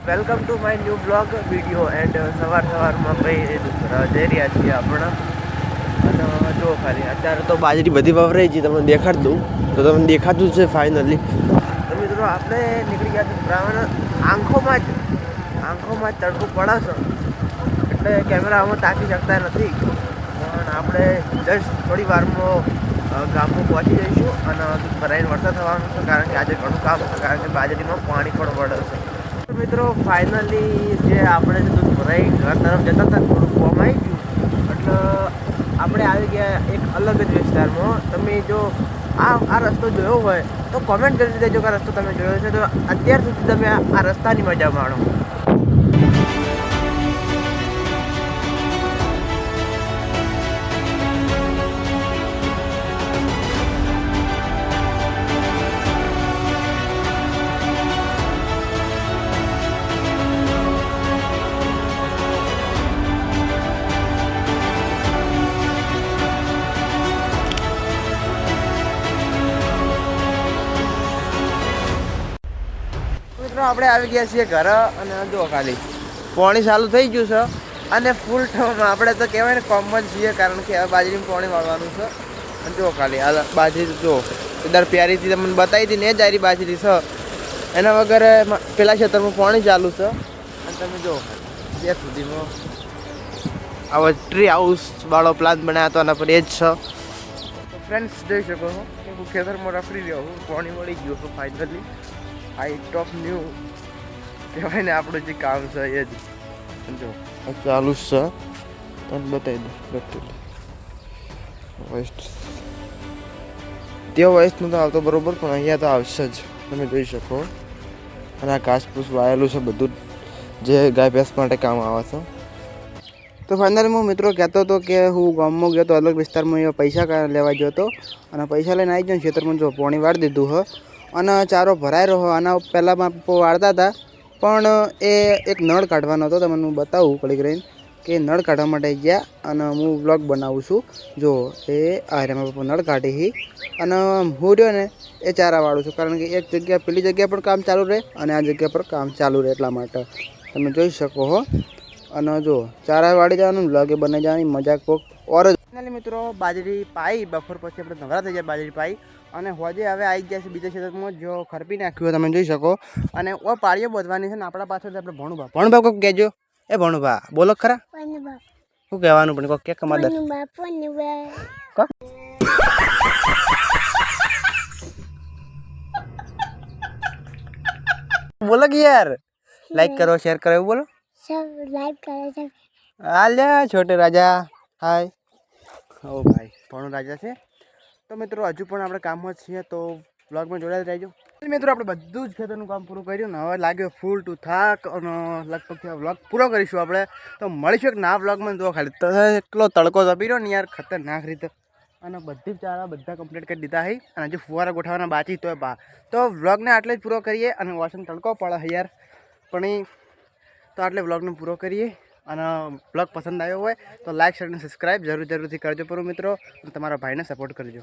Welcome to my new blog video and સવારમાં ભાઈ જઈ રહ્યા છીએ આપણે અને જો ખાલી અત્યારે તો બાજરી બધી વવરાઈ છે તમને દેખાડ દઉં તો તમને દેખાતું જ છે ફાઇનલી. તો મિત્રો આપણે નીકળી ગયા છીએ બ્રાહ્મણ આંખોમાં જ તડકો પડે છે એટલે કેમેરામાં તાકી શકતા નથી પણ આપણે જસ્ટ થોડી વારમાં ગામમાં પહોંચી જઈશું અને ભરાઈને વરસાદ થવાનું છે કારણ કે આજે ઘણું કામ છે કારણ કે બાજરીમાં પાણી પણ પડે છે. મિત્રો ફાઇનલી જે આપણે દૂધ ભરાઈ ઘર તરફ જતા હતા થોડું કોમ આવી ગયું એટલે આપણે આવી ગયા એક અલગ જ વિસ્તારમાં. તમે જો આ રસ્તો જોયો હોય તો કોમેન્ટ કરી દેજો કે આ રસ્તો તમે જોયો છે તો અત્યાર સુધી તમે આ રસ્તાની મજા માણો. આપણે આવી ગયા છીએ ઘરે અને જો ખાલી પાણી ચાલુ થઈ ગયું છે અને ફૂલ ટાઈમ આપણે તો કહેવાય ને કોમન છીએ કારણ કે હવે બાજરીમાં પાણી વાળવાનું છે. અને જો ખાલી આ બાજરી જો દર પ્યારીથી તમને બતાવી હતી ને એ જારી બાજરી છે એના વગર પેલા ખેતરમાં પાણી ચાલુ છે અને તમે જો ત્યાં સુધીમાં આવો ટ્રી હાઉસ વાળો પ્લાન બનાવ્યો હતો એના પર એ જ છે. તો ફ્રેન્ડ્સ જોઈ શકો છો કે હું ખેતરમાં રખડી રહ્યો હું પાણી મળી ગયું છું ફાઇનલી. હાઈટ ઓફ ન્યૂ કહેવાય ને આપણું જે કામ છે એ જ જો ચાલુ જ છે તને બતાવી દઉં વેસ્ટ તે વેસ્ટ નતો આવતો બરોબર પણ અહીંયા તો આવશે જ તમે જોઈ શકો. અને આ ઘાસપૂસ વાયેલું છે બધું જે ગાય ભેંસ માટે કામ આવે છે. તો ફાઇનલી હું મિત્રો કહેતો હતો કે હું ગામમાં ગયો તો અલગ વિસ્તારમાં પૈસા લેવા ગયો હતો અને પૈસા લઈને આવી ગયો ખેતરમાં જો પાણી વાળી દીધું હ અને ચારો ભરાઈ રહ્યો. આના પહેલાંમાં વાળતા હતા પણ એ એક નળ કાઢવાનો હતો તમને હું બતાવું કડીક રહીને કે નળ કાઢવા માટે ગયા અને હું વ્લોગ બનાવું છું. જો એ આર્યામાં પપ્પા નળ કાઢી અને હું રહ્યો ને એ ચારા વાળું છું કારણ કે એક જગ્યા પેલી જગ્યા પર કામ ચાલુ રહે અને આ જગ્યા પર કામ ચાલુ રહે એટલા માટે તમે જોઈ શકો હો. અને જો ચારા વાળી જવાનું વ્લોગે બનાવી જવાની મજા કોક ઓર જ. ફાઇનલી મિત્રો બાજરી પાઈ બપોર પછી આપણે નવરા થઈ જાય બાજરી પાઈ અને હોજે હવે આવી ગયા છે બીજા ક્ષેત્રમાં જો ખરપી નાખ્યું તમે જોઈ શકો. અને ઓ પાળીઓ બોધવાની છે ને આપણા પાછળ આપણે ભણુભા કોઈક કહેજો એ ભણુભા બોલો ખરા શું કહેવાનું પણ કોઈક કે કમાદર બોલો કે યાર લાઈક કરો શેર કરો એવું બોલો લાઈક કરો આલ્યા છોટે રાજા હાય ઓ ભાઈ ભણું રાજા છે. તો મિત્રો હજુ પણ આપણે કામમાં છીએ તો વ્લોગમાં જોડાઈ રહેજો. મિત્રો આપણે બધું જ ખેતરનું કામ પૂરું કર્યું ને હવે લાગ્યો ફૂલ ટુ થાક અને લગભગ વ્લોગ પૂરો કરીશું આપણે. તો મળીશું એક ના વ્લોગમાં જો ખાલી તો એટલો તડકો તપી રહ્યો ને યાર ખતરનાક રીતે અને બધી જ ચારા બધા કમ્પ્લીટ કરી દીધા છે અને હજુ ફુવારા ગોઠવવાના બાકી તો વ્લોગને આટલે જ પૂરો કરીએ અને વોશન તડકો પડે યાર પણ તો આટલે વ્લોગને પૂરો કરીએ. અને બ્લોગ પસંદ આવ્યો હોય તો લાઈક શેર અને સબસ્ક્રાઈબ જરૂરથી કરજો. પૂરો મિત્રો તમારા ભાઈને સપોર્ટ કરજો.